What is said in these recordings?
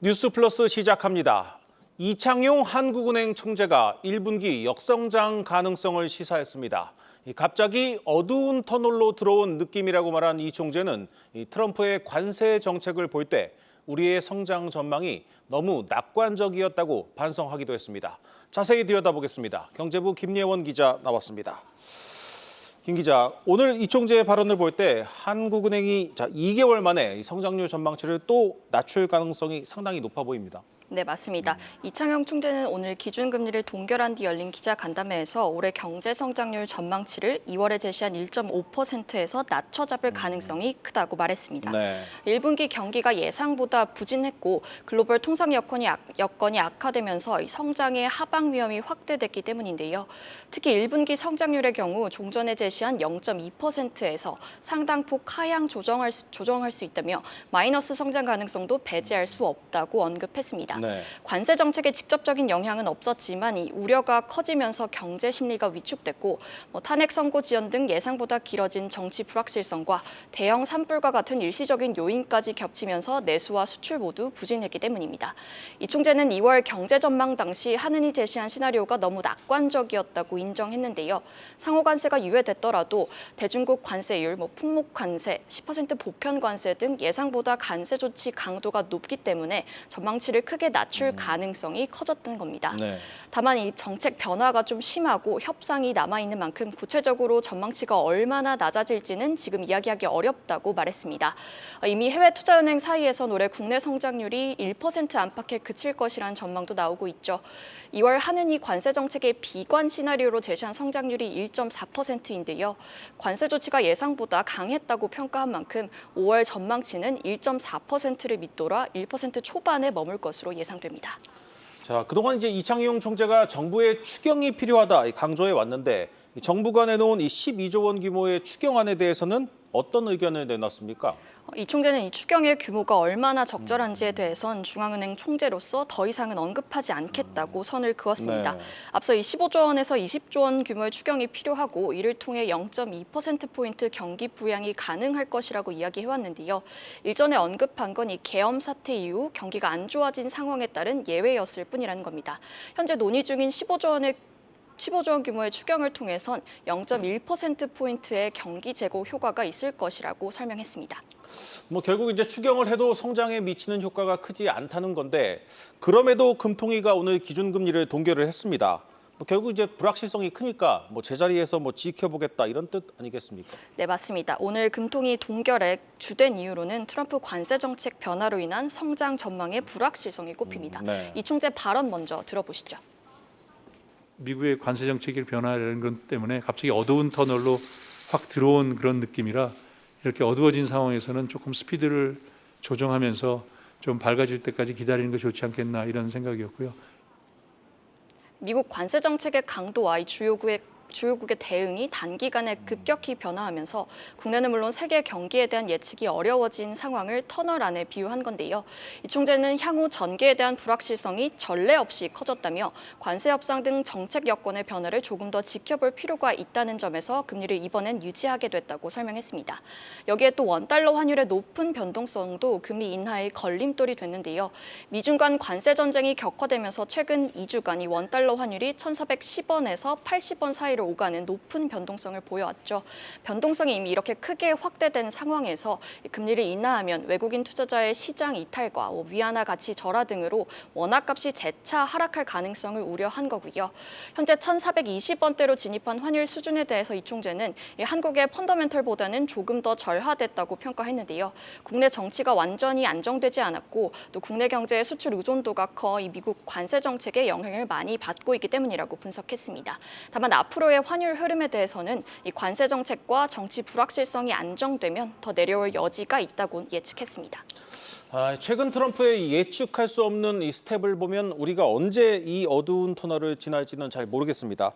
뉴스 플러스 시작합니다. 이창용 한국은행 총재가 1분기 역성장 가능성을 시사했습니다. 갑자기 어두운 터널로 들어온 느낌이라고 말한 이 총재는 트럼프의 관세 정책을 볼 때 우리의 성장 전망이 너무 낙관적이었다고 반성하기도 했습니다. 자세히 들여다보겠습니다. 경제부 김예원 기자 나왔습니다. 김 기자, 오늘 이 총재의 발언을 볼 때 한국은행이 2개월 만에 성장률 전망치를 또 낮출 가능성이 상당히 높아 보입니다. 네, 맞습니다. 이창용 총재는 오늘 기준금리를 동결한 뒤 열린 기자간담회에서 올해 경제 성장률 전망치를 2월에 제시한 1.5%에서 낮춰 잡을 가능성이 크다고 말했습니다. 네. 1분기 경기가 예상보다 부진했고 글로벌 통상 여건이 악화되면서 성장의 하방 위험이 확대됐기 때문인데요. 특히 1분기 성장률의 경우 종전에 제시한 0.2%에서 상당폭 하향 조정할 수 있다며 마이너스 성장 가능성도 배제할 수 없다고 언급했습니다. 네. 관세 정책에 직접적인 영향은 없었지만 이 우려가 커지면서 경제 심리가 위축됐고 탄핵 선고 지연 등 예상보다 길어진 정치 불확실성과 대형 산불과 같은 일시적인 요인까지 겹치면서 내수와 수출 모두 부진했기 때문입니다. 이 총재는 2월 경제 전망 당시 한은이 제시한 시나리오가 너무 낙관적이었다고 인정했는데요. 상호 관세가 유예됐더라도 대중국 관세율, 품목 관세, 10% 보편 관세 등 예상보다 관세 조치 강도가 높기 때문에 전망치를 크게 낮출 가능성이 커졌던 겁니다. 네. 다만 이 정책 변화가 좀 심하고 협상이 남아있는 만큼 구체적으로 전망치가 얼마나 낮아질지는 지금 이야기하기 어렵다고 말했습니다. 이미 해외 투자은행 사이에선 올해 국내 성장률이 1% 안팎에 그칠 것이라는 전망도 나오고 있죠. 2월 한은이 관세 정책의 비관 시나리오로 제시한 성장률이 1.4%인데요. 관세 조치가 예상보다 강했다고 평가한 만큼 5월 전망치는 1.4%를 밑돌아 1% 초반에 머물 것으로 예상됩니다. 자, 그동안 이창용 총재가 정부의 추경이 필요하다 강조해 왔는데 정부가 내놓은 이 12조 원 규모의 추경안에 대해서는 어떤 의견을 내놨습니까? 이 총재는 이 추경의 규모가 얼마나 적절한지에 대해선 중앙은행 총재로서 더 이상은 언급하지 않겠다고 선을 그었습니다. 네. 앞서 이 15조 원에서 20조 원 규모의 추경이 필요하고 이를 통해 0.2%포인트 경기 부양이 가능할 것이라고 이야기해왔는데요. 일전에 언급한 건 이 계엄 사태 이후 경기가 안 좋아진 상황에 따른 예외였을 뿐이라는 겁니다. 현재 논의 중인 15조 원 규모의 추경을 통해선 0.1%포인트의 경기 재고 효과가 있을 것이라고 설명했습니다. 결국 추경을 해도 성장에 미치는 효과가 크지 않다는 건데 그럼에도 금통위가 오늘 기준금리를 동결을 했습니다. 결국 불확실성이 크니까 제자리에서 지켜보겠다 이런 뜻 아니겠습니까? 네, 맞습니다. 오늘 금통위 동결의 주된 이유로는 트럼프 관세 정책 변화로 인한 성장 전망의 불확실성이 꼽힙니다. 네. 이 총재 발언 먼저 들어보시죠. 미국의 관세 정책의 변화라는 것 때문에 갑자기 어두운 터널로 확 들어온 그런 느낌이라 이렇게 어두워진 상황에서는 조금 스피드를 조정하면서 좀 밝아질 때까지 기다리는 게 좋지 않겠나 이런 생각이었고요. 미국 관세 정책의 강도와 이 주요국의 대응이 단기간에 급격히 변화하면서 국내는 물론 세계 경기에 대한 예측이 어려워진 상황을 터널 안에 비유한 건데요. 이 총재는 향후 전개에 대한 불확실성이 전례 없이 커졌다며 관세 협상 등 정책 여건의 변화를 조금 더 지켜볼 필요가 있다는 점에서 금리를 이번엔 유지하게 됐다고 설명했습니다. 여기에 또 원달러 환율의 높은 변동성도 금리 인하의 걸림돌이 됐는데요. 미중 간 관세 전쟁이 격화되면서 최근 2주간 이 원달러 환율이 1,410원에서 80원 사이로 오가는 높은 변동성을 보여왔죠. 변동성이 이미 이렇게 크게 확대된 상황에서 금리를 인하하면 외국인 투자자의 시장 이탈과 위안화 가치 절하 등으로 원화값이 재차 하락할 가능성을 우려한 거고요. 현재 1,420원대로 진입한 환율 수준에 대해서 이 총재는 한국의 펀더멘털보다는 조금 더 절하됐다고 평가했는데요. 국내 정치가 완전히 안정되지 않았고 또 국내 경제의 수출 의존도가 커 이 미국 관세 정책의 영향을 많이 받고 있기 때문이라고 분석했습니다. 다만 앞으로의 환율 흐름에 대해서는 이 관세 정책과 정치 불확실성이 안정되면 더 내려올 여지가 있다고 예측했습니다. 최근 트럼프의 예측할 수 없는 이 스텝을 보면 우리가 언제 이 어두운 터널을 지날지는 잘 모르겠습니다.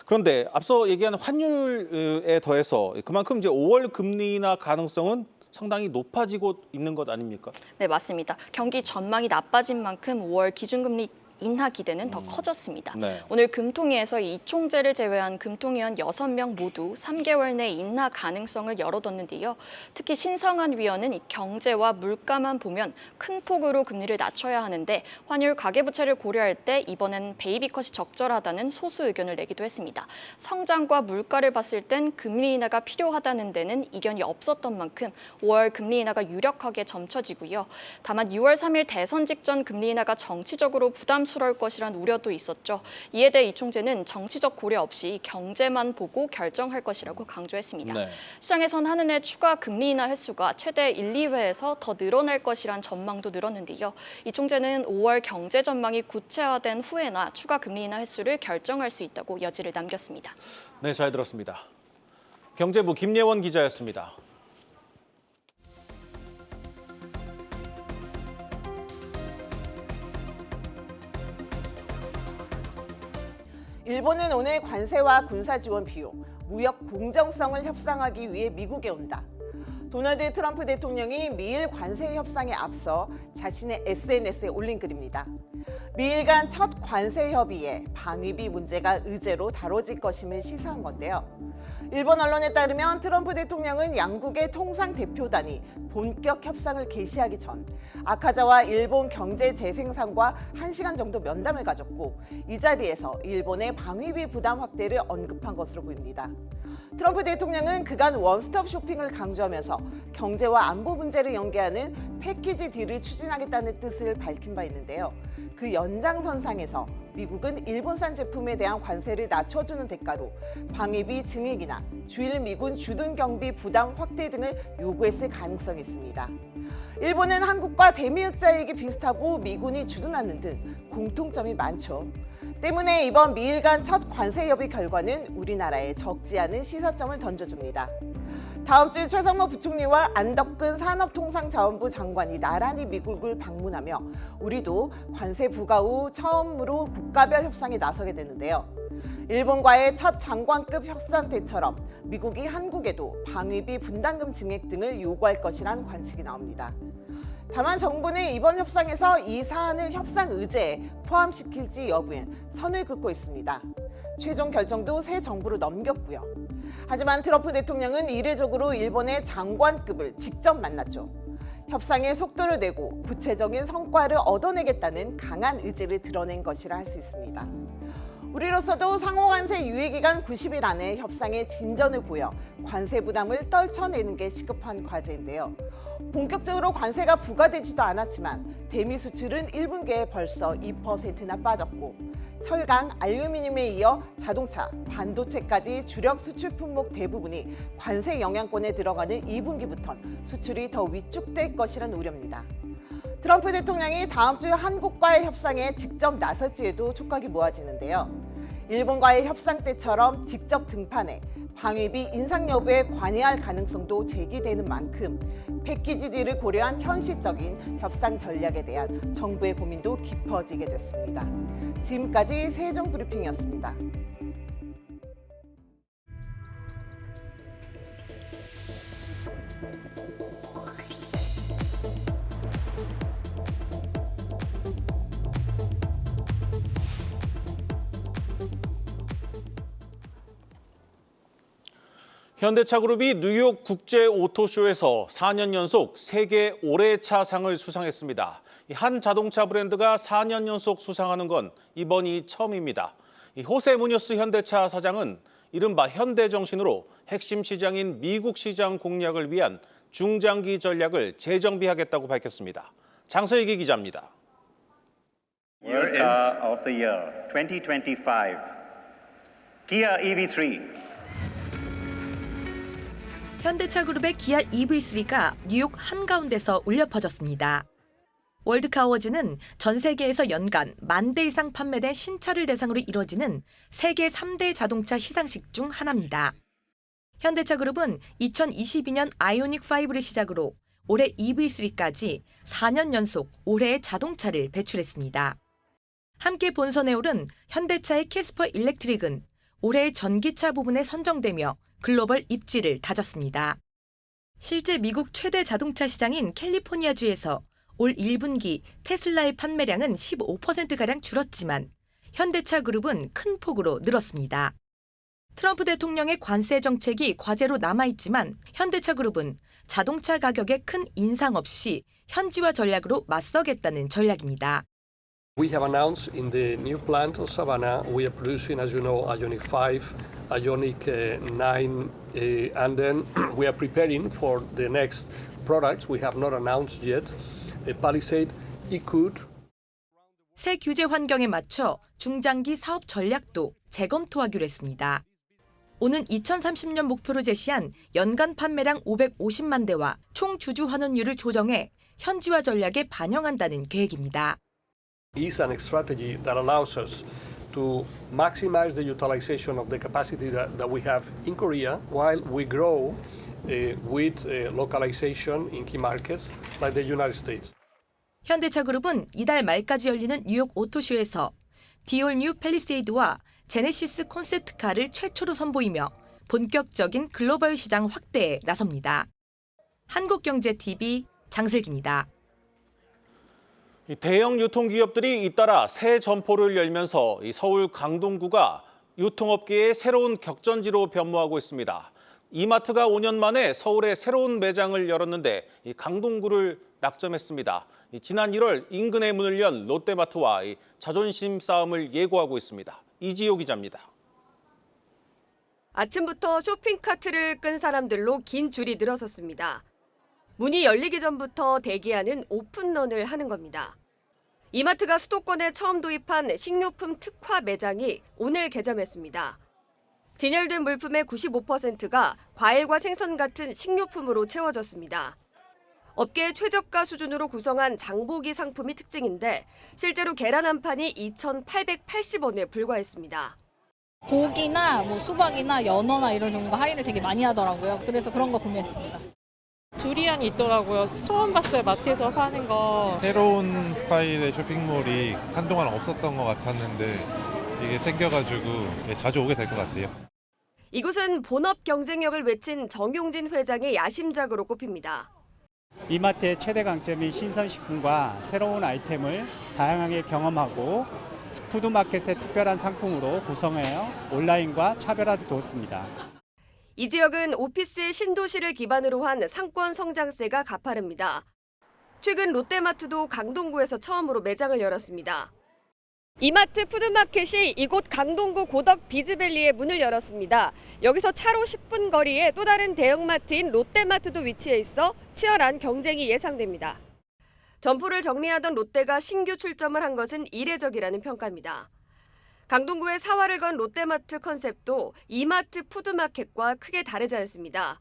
그런데 앞서 얘기한 환율에 더해서 그만큼 5월 금리 인하 가능성은 상당히 높아지고 있는 것 아닙니까? 네, 맞습니다. 경기 전망이 나빠진 만큼 5월 기준금리 인하 기대는 더 커졌습니다. 네. 오늘 금통위에서 이 총재를 제외한 금통위원 6명 모두 3개월 내 인하 가능성을 열어뒀는데요. 특히 신성한 위원은 이 경제와 물가만 보면 큰 폭으로 금리를 낮춰야 하는데 환율 가계부채를 고려할 때 이번엔 베이비컷이 적절하다는 소수 의견을 내기도 했습니다. 성장과 물가를 봤을 땐 금리 인하가 필요하다는 데는 이견이 없었던 만큼 5월 금리 인하가 유력하게 점쳐지고요. 다만 6월 3일 대선 직전 금리 인하가 정치적으로 부담스러울 것이란 우려도 있었죠. 이에 대해 이 총재는 정치적 고려 없이 경제만 보고 결정할 것이라고 강조했습니다. 네. 시장에선 한은 해 추가 금리 인하 횟수가 최대 1, 2회에서 더 늘어날 것이란 전망도 늘었는데요. 이 총재는 5월 경제 전망이 구체화된 후에나 추가 금리 인하 횟수를 결정할 수 있다고 여지를 남겼습니다. 네, 잘 들었습니다. 경제부 김예원 기자였습니다. 일본은 오늘 관세와 군사 지원 비용, 무역 공정성을 협상하기 위해 미국에 온다. 도널드 트럼프 대통령이 미일 관세 협상에 앞서 자신의 SNS에 올린 글입니다. 미일 간 첫 관세 협의에 방위비 문제가 의제로 다뤄질 것임을 시사한 건데요. 일본 언론에 따르면 트럼프 대통령은 양국의 통상 대표단이 본격 협상을 개시하기 전 아카자와 일본 경제재생상과 1시간 정도 면담을 가졌고 이 자리에서 일본의 방위비 부담 확대를 언급한 것으로 보입니다. 트럼프 대통령은 그간 원스톱 쇼핑을 강조하면서 경제와 안보 문제를 연계하는 패키지 딜을 추진하겠다는 뜻을 밝힌 바 있는데요. 그 연장선상에서 미국은 일본산 제품에 대한 관세를 낮춰주는 대가로 방위비 증액이나 주일 미군 주둔 경비 부담 확대 등을 요구했을 가능성이 있습니다. 일본은 한국과 대미흑자액이 비슷하고 미군이 주둔하는 등 공통점이 많죠. 때문에 이번 미일 간 첫 관세 협의 결과는 우리나라에 적지 않은 시사점을 던져줍니다. 다음 주 최상무 부총리와 안덕근 산업통상자원부 장관이 나란히 미국을 방문하며 우리도 관세 부과 후 처음으로 국가별 협상에 나서게 되는데요. 일본과의 첫 장관급 협상 때처럼 미국이 한국에도 방위비 분담금 증액 등을 요구할 것이란 관측이 나옵니다. 다만 정부는 이번 협상에서 이 사안을 협상 의제에 포함시킬지 여부엔 선을 긋고 있습니다. 최종 결정도 새 정부로 넘겼고요. 하지만 트럼프 대통령은 이례적으로 일본의 장관급을 직접 만났죠. 협상에 속도를 내고 구체적인 성과를 얻어내겠다는 강한 의지를 드러낸 것이라 할 수 있습니다. 우리로서도 상호관세 유예기간 90일 안에 협상에 진전을 보여 관세 부담을 떨쳐내는 게 시급한 과제인데요. 본격적으로 관세가 부과되지도 않았지만 대미 수출은 1분기에 벌써 2%나 빠졌고 철강, 알루미늄에 이어 자동차, 반도체까지 주력 수출 품목 대부분이 관세 영향권에 들어가는 2분기부터 수출이 더 위축될 것이란 우려입니다. 트럼프 대통령이 다음 주 한국과의 협상에 직접 나설지에도 촉각이 모아지는데요. 일본과의 협상 때처럼 직접 등판해 방위비 인상 여부에 관여할 가능성도 제기되는 만큼 패키지 딜을 고려한 현실적인 협상 전략에 대한 정부의 고민도 깊어지게 됐습니다. 지금까지 세종 브리핑이었습니다. 현대차그룹이 뉴욕 국제 오토쇼에서 4년 연속 세계 올해의 차상을 수상했습니다. 한 자동차 브랜드가 4년 연속 수상하는 건 이번이 처음입니다. 호세 무뇨스 현대차 사장은 이른바 현대 정신으로 핵심 시장인 미국 시장 공략을 위한 중장기 전략을 재정비하겠다고 밝혔습니다. 장서익기 기자입니다. Year car of the year 2025 Kia EV3. 현대차그룹의 기아 EV3가 뉴욕 한가운데서 울려 퍼졌습니다. 월드카어워즈는 전 세계에서 연간 10,000대 이상 판매된 신차를 대상으로 이뤄지는 세계 3대 자동차 시상식 중 하나입니다. 현대차그룹은 2022년 아이오닉5를 시작으로 올해 EV3까지 4년 연속 올해의 자동차를 배출했습니다. 함께 본선에 오른 현대차의 캐스퍼 일렉트릭은 올해의 전기차 부분에 선정되며 글로벌 입지를 다졌습니다. 실제 미국 최대 자동차 시장인 캘리포니아주에서 올 1분기 테슬라의 판매량은 15%가량 줄었지만 현대차 그룹은 큰 폭으로 늘었습니다. 트럼프 대통령의 관세 정책이 과제로 남아있지만 현대차 그룹은 자동차 가격에 큰 인상 없이 현지화 전략으로 맞서겠다는 전략입니다. We have announced in the new plant of Savannah, we are producing, as you know, Ioniq 5, Ioniq 9, and then we are preparing for the next products we have not announced yet, Palisade, Ecoute. 새 규제 환경에 맞춰 중장기 사업 전략도 재검토하기로 했습니다. 오는 2030년 목표로 제시한 연간 판매량 550만 대와 총 주주 환원율을 조정해 현지화 전략에 반영한다는 계획입니다. Is an strategy that allows us to maximize the utilization of the capacity that we have in Korea while we grow with localization in key markets like the United States. 현대차 그룹은 이달 말까지 열리는 뉴욕 오토쇼에서 디올 뉴 팰리세이드와 제네시스 콘셉트카를 최초로 선보이며 본격적인 글로벌 시장 확대에 나섭니다. 한국경제TV 장슬기입니다. 대형 유통기업들이 잇따라 새 점포를 열면서 서울 강동구가 유통업계의 새로운 격전지로 변모하고 있습니다. 이마트가 5년 만에 서울에 새로운 매장을 열었는데 강동구를 낙점했습니다. 지난 1월 인근에 문을 연 롯데마트와 자존심 싸움을 예고하고 있습니다. 이지호 기자입니다. 아침부터 쇼핑카트를 끈 사람들로 긴 줄이 늘어섰습니다. 문이 열리기 전부터 대기하는 오픈런을 하는 겁니다. 이마트가 수도권에 처음 도입한 식료품 특화 매장이 오늘 개점했습니다. 진열된 물품의 95%가 과일과 생선 같은 식료품으로 채워졌습니다. 업계 최저가 수준으로 구성한 장보기 상품이 특징인데 실제로 계란 한 판이 2,880원에 불과했습니다. 고기나 수박이나 연어나 이런 종류가 할인을 되게 많이 하더라고요. 그래서 그런 거 구매했습니다. 두리안이 있더라고요. 처음 봤어요, 마트에서 파는 거. 새로운 스타일의 쇼핑몰이 한동안 없었던 것 같았는데 이게 생겨가지고 자주 오게 될 것 같아요. 이곳은 본업 경쟁력을 외친 정용진 회장의 야심작으로 꼽힙니다. 이마트의 최대 강점이 신선식품과 새로운 아이템을 다양하게 경험하고 푸드마켓의 특별한 상품으로 구성하여 온라인과 차별화를 두었습니다. 이 지역은 오피스의 신도시를 기반으로 한 상권 성장세가 가파릅니다. 최근 롯데마트도 강동구에서 처음으로 매장을 열었습니다. 이마트 푸드마켓이 이곳 강동구 고덕 비즈밸리에 문을 열었습니다. 여기서 차로 10분 거리에 또 다른 대형마트인 롯데마트도 위치해 있어 치열한 경쟁이 예상됩니다. 점포를 정리하던 롯데가 신규 출점을 한 것은 이례적이라는 평가입니다. 강동구에 사활을 건 롯데마트 컨셉도 이마트 푸드마켓과 크게 다르지 않습니다.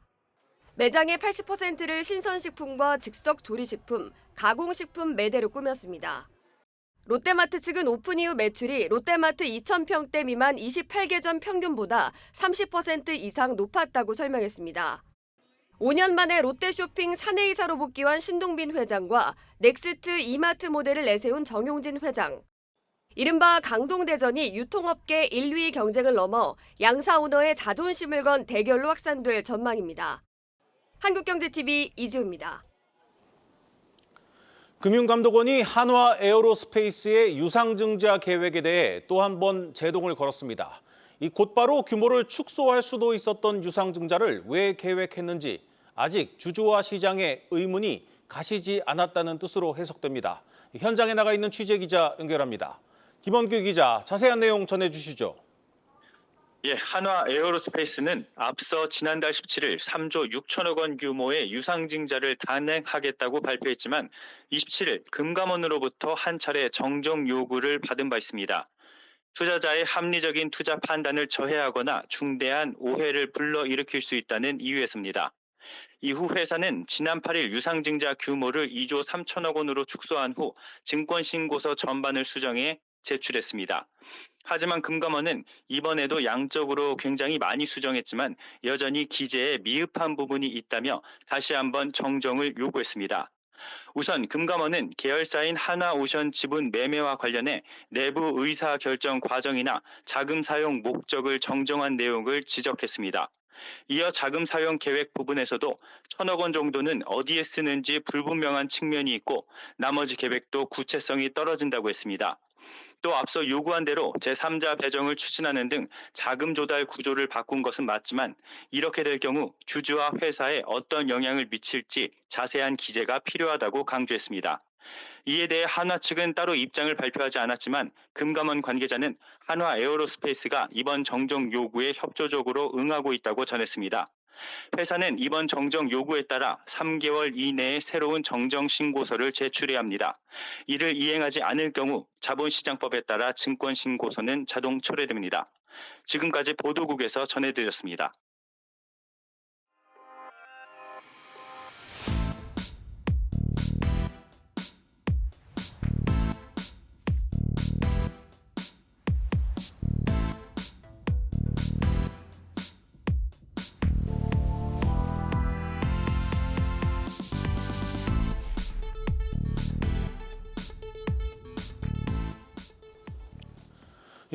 매장의 80%를 신선식품과 즉석조리식품, 가공식품 매대로 꾸몄습니다. 롯데마트 측은 오픈 이후 매출이 롯데마트 2,000평대 미만 28개점 평균보다 30% 이상 높았다고 설명했습니다. 5년 만에 롯데쇼핑 사내이사로 복귀한 신동빈 회장과 넥스트 이마트 모델을 내세운 정용진 회장. 이른바 강동대전이 유통업계 1위 경쟁을 넘어 양사 오너의 자존심을 건 대결로 확산될 전망입니다. 한국경제TV 이지우입니다. 금융감독원이 한화 에어로스페이스의 유상증자 계획에 대해 또 한 번 제동을 걸었습니다. 곧바로 규모를 축소할 수도 있었던 유상증자를 왜 계획했는지 아직 주주와 시장의 의문이 가시지 않았다는 뜻으로 해석됩니다. 현장에 나가 있는 취재기자 연결합니다. 김원규 기자, 자세한 내용 전해주시죠. 한화 에어로스페이스는 앞서 지난달 17일 3조 6천억 원 규모의 유상증자를 단행하겠다고 발표했지만 27일 금감원으로부터 한 차례 정정 요구를 받은 바 있습니다. 투자자의 합리적인 투자 판단을 저해하거나 중대한 오해를 불러일으킬 수 있다는 이유에서입니다. 이후 회사는 지난 8일 유상증자 규모를 2조 3천억 원으로 축소한 후 증권신고서 전반을 수정해 제출했습니다. 하지만 금감원은 이번에도 양적으로 굉장히 많이 수정했지만 여전히 기재에 미흡한 부분이 있다며 다시 한번 정정을 요구했습니다. 우선 금감원은 계열사인 하나오션 지분 매매와 관련해 내부 의사결정 과정이나 자금 사용 목적을 정정한 내용을 지적했습니다. 이어 자금 사용 계획 부분에서도 1,000억 원 정도는 어디에 쓰는지 불분명한 측면이 있고 나머지 계획도 구체성이 떨어진다고 했습니다. 또 앞서 요구한 대로 제3자 배정을 추진하는 등 자금 조달 구조를 바꾼 것은 맞지만 이렇게 될 경우 주주와 회사에 어떤 영향을 미칠지 자세한 기재가 필요하다고 강조했습니다. 이에 대해 한화 측은 따로 입장을 발표하지 않았지만 금감원 관계자는 한화 에어로스페이스가 이번 정정 요구에 협조적으로 응하고 있다고 전했습니다. 회사는 이번 정정 요구에 따라 3개월 이내에 새로운 정정 신고서를 제출해야 합니다. 이를 이행하지 않을 경우 자본시장법에 따라 증권신고서는 자동 철회됩니다. 지금까지 보도국에서 전해드렸습니다.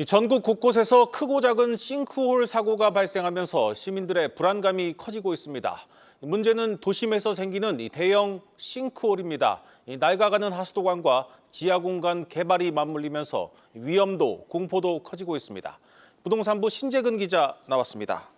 전국 곳곳에서 크고 작은 싱크홀 사고가 발생하면서 시민들의 불안감이 커지고 있습니다. 문제는 도심에서 생기는 이 대형 싱크홀입니다. 낡아가는 하수도관과 지하 공간 개발이 맞물리면서 위험도 공포도 커지고 있습니다. 부동산부 신재근 기자 나왔습니다.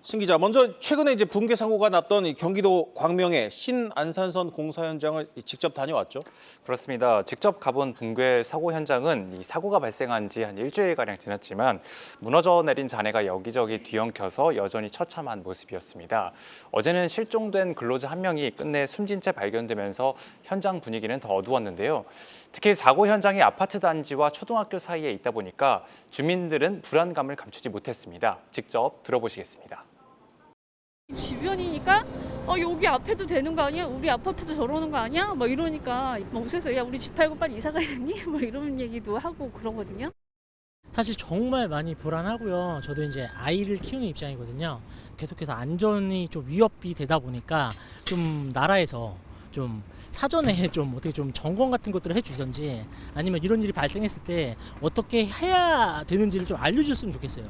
신 기자, 먼저 최근에 붕괴 사고가 났던 이 경기도 광명의 신안산선 공사 현장을 직접 다녀왔죠? 그렇습니다. 직접 가본 붕괴 사고 현장은 이 사고가 발생한 지 한 일주일가량 지났지만 무너져 내린 잔해가 여기저기 뒤엉켜서 여전히 처참한 모습이었습니다. 어제는 실종된 근로자 한 명이 끝내 숨진 채 발견되면서 현장 분위기는 더 어두웠는데요. 특히 사고 현장이 아파트 단지와 초등학교 사이에 있다 보니까 주민들은 불안감을 감추지 못했습니다. 직접 들어보시겠습니다. 주변이니까 여기 앞에도 되는 거 아니야? 우리 아파트도 저러는 거 아니야? 막 이러니까 웃어서 야 우리 집 팔고 빨리 이사 가야 되니? 막 이런 얘기도 하고 그러거든요. 사실 정말 많이 불안하고요. 저도 이제 아이를 키우는 입장이거든요. 계속해서 안전이 좀 위협이 되다 보니까 좀 나라에서 좀 사전에 좀 어떻게 좀 점검 같은 것들을 해주든지 아니면 이런 일이 발생했을 때 어떻게 해야 되는지를 좀 알려줬으면 좋겠어요.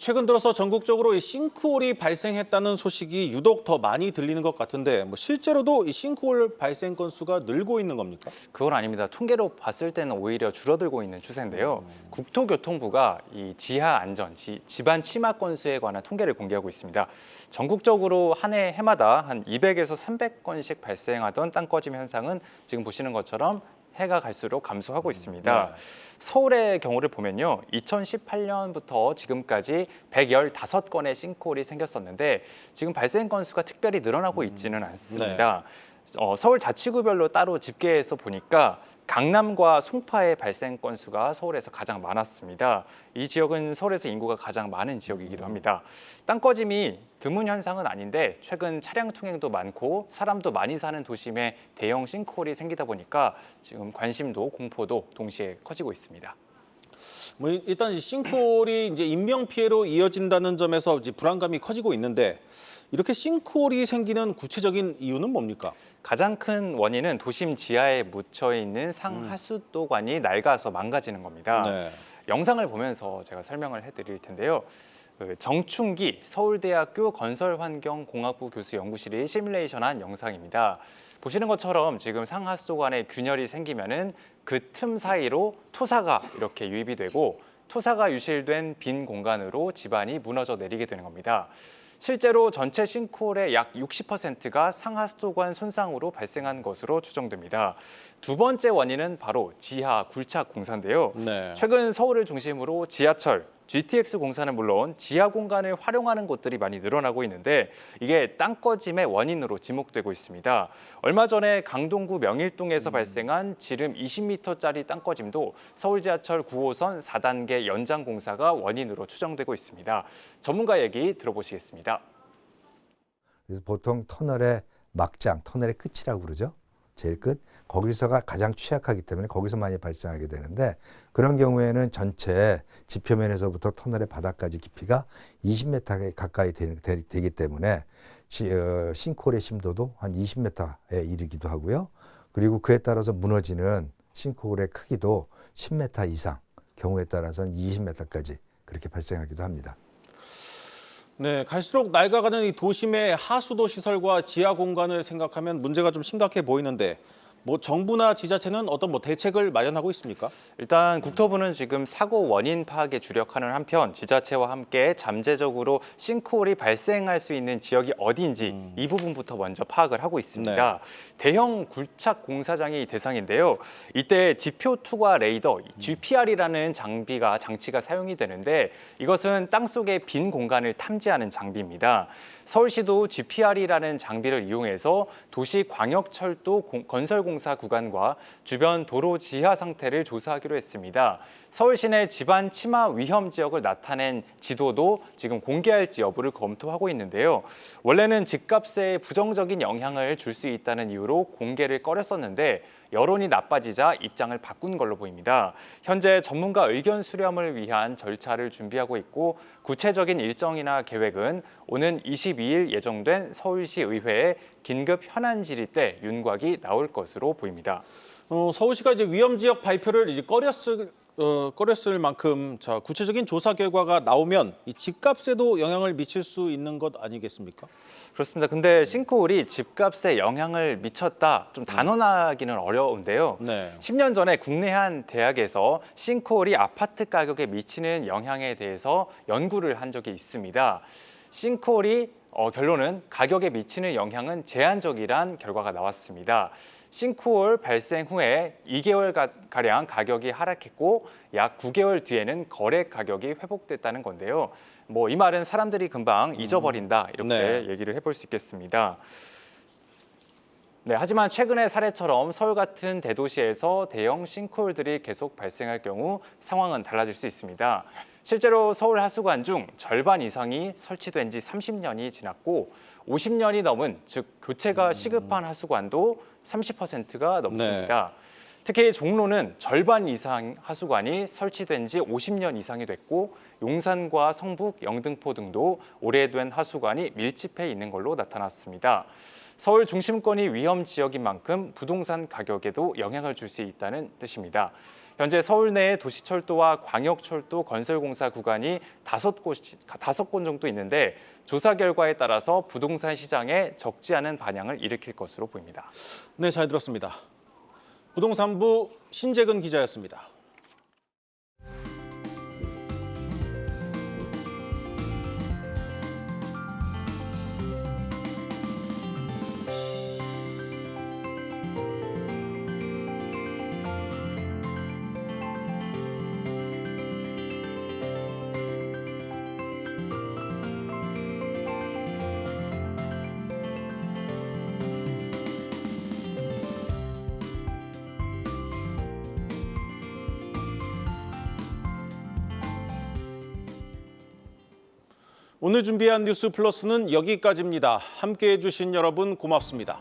최근 들어서 전국적으로 이 싱크홀이 발생했다는 소식이 유독 더 많이 들리는 것 같은데 실제로도 이 싱크홀 발생 건수가 늘고 있는 겁니까? 그건 아닙니다. 통계로 봤을 때는 오히려 줄어들고 있는 추세인데요. 국토교통부가 이 지하 안전, 집안 침하 건수에 관한 통계를 공개하고 있습니다. 전국적으로 한 해마다 한 200에서 300건씩 발생하던 땅 꺼짐 현상은 지금 보시는 것처럼 해가 갈수록 감소하고 있습니다. 네. 서울의 경우를 보면요. 2018년부터 지금까지 115건의 싱크홀이 생겼었는데 지금 발생 건수가 특별히 늘어나고 있지는 않습니다. 서울 자치구별로 따로 집계해서 보니까 강남과 송파의 발생 건수가 서울에서 가장 많았습니다. 이 지역은 서울에서 인구가 가장 많은 지역이기도 합니다. 땅 꺼짐이 드문 현상은 아닌데 최근 차량 통행도 많고 사람도 많이 사는 도심에 대형 싱크홀이 생기다 보니까 지금 관심도 공포도 동시에 커지고 있습니다. 일단 싱크홀이 인명 피해로 이어진다는 점에서 불안감이 커지고 있는데 이렇게 싱크홀이 생기는 구체적인 이유는 뭡니까? 가장 큰 원인은 도심 지하에 묻혀 있는 상하수도관이 낡아서 망가지는 겁니다. 네. 영상을 보면서 제가 설명을 해드릴 텐데요. 정충기 서울대학교 건설환경공학부 교수 연구실이 시뮬레이션한 영상입니다. 보시는 것처럼 지금 상하수도관에 균열이 생기면은 그 틈 사이로 토사가 이렇게 유입이 되고 토사가 유실된 빈 공간으로 집안이 무너져 내리게 되는 겁니다. 실제로 전체 싱크홀의 약 60%가 상하수도관 손상으로 발생한 것으로 추정됩니다. 두 번째 원인은 바로 지하 굴착 공사인데요. 네. 최근 서울을 중심으로 지하철, GTX 공사는 물론 지하 공간을 활용하는 곳들이 많이 늘어나고 있는데 이게 땅 꺼짐의 원인으로 지목되고 있습니다. 얼마 전에 강동구 명일동에서 발생한 지름 20m짜리 땅 꺼짐도 서울 지하철 9호선 4단계 연장 공사가 원인으로 추정되고 있습니다. 전문가 얘기 들어보시겠습니다. 그래서 보통 터널의 막장, 터널의 끝이라고 그러죠. 제일 끝. 거기서가 가장 취약하기 때문에 거기서 많이 발생하게 되는데 그런 경우에는 전체 지표면에서부터 터널의 바닥까지 깊이가 20m 가까이 되기 때문에 싱크홀의 심도도 한 20m에 이르기도 하고요. 그리고 그에 따라서 무너지는 싱크홀의 크기도 10m 이상, 경우에 따라서는 20m까지 그렇게 발생하기도 합니다. 네, 갈수록 낡아가는 이 도심의 하수도 시설과 지하 공간을 생각하면 문제가 좀 심각해 보이는데 정부나 지자체는 어떤 대책을 마련하고 있습니까? 일단 국토부는 지금 사고 원인 파악에 주력하는 한편 지자체와 함께 잠재적으로 싱크홀이 발생할 수 있는 지역이 어디인지 이 부분부터 먼저 파악을 하고 있습니다. 대형 굴착 공사장이 대상인데요. 이때 지표 투과 레이더 GPR이라는 장치가 사용이 되는데 이것은 땅속의 빈 공간을 탐지하는 장비입니다. 서울시도 GPR이라는 장비를 이용해서 도시 광역철도 건설공사 구간과 주변 도로 지하 상태를 조사하기로 했습니다. 서울 시내 집안 침하 위험 지역을 나타낸 지도도 지금 공개할지 여부를 검토하고 있는데요. 원래는 집값에 부정적인 영향을 줄 수 있다는 이유로 공개를 꺼렸었는데 여론이 나빠지자 입장을 바꾼 걸로 보입니다. 현재 전문가 의견 수렴을 위한 절차를 준비하고 있고 구체적인 일정이나 계획은 오는 22일 예정된 서울시 의회에 긴급 현안 질의 때 윤곽이 나올 것으로 보입니다. 서울시가 이제 위험 지역 발표를 이제 꺼렸을 만큼 구체적인 조사 결과가 나오면 이 집값에도 영향을 미칠 수 있는 것 아니겠습니까? 그렇습니다. 근데 싱크홀이 집값에 영향을 미쳤다 좀 단언하기는 어려운데요. 10년 전에 국내 한 대학에서 싱크홀이 아파트 가격에 미치는 영향에 대해서 연구를 한 적이 있습니다. 싱크홀이 결론은 가격에 미치는 영향은 제한적이란 결과가 나왔습니다. 싱크홀 발생 후에 2개월가량 가격이 하락했고 약 9개월 뒤에는 거래 가격이 회복됐다는 건데요. 이 말은 사람들이 금방 잊어버린다 이렇게 얘기를 해볼 수 있겠습니다. 네, 하지만 최근의 사례처럼 서울 같은 대도시에서 대형 싱크홀들이 계속 발생할 경우 상황은 달라질 수 있습니다. 실제로 서울 하수관 중 절반 이상이 설치된 지 30년이 지났고 50년이 넘은 즉 교체가 시급한 하수관도 30%가 넘습니다. 특히 종로는 절반 이상 하수관이 설치된 지 50년 이상이 됐고 용산과 성북, 영등포 등도 오래된 하수관이 밀집해 있는 걸로 나타났습니다. 서울 중심권이 위험 지역인 만큼 부동산 가격에도 영향을 줄 수 있다는 뜻입니다. 현재 서울 내에 도시철도와 광역철도 건설공사 구간이 5곳 정도 있는데 조사 결과에 따라서 부동산 시장에 적지 않은 반향을 일으킬 것으로 보입니다. 네, 잘 들었습니다. 부동산부 신재근 기자였습니다. 오늘 준비한 뉴스 플러스는 여기까지입니다. 함께해 주신 여러분 고맙습니다.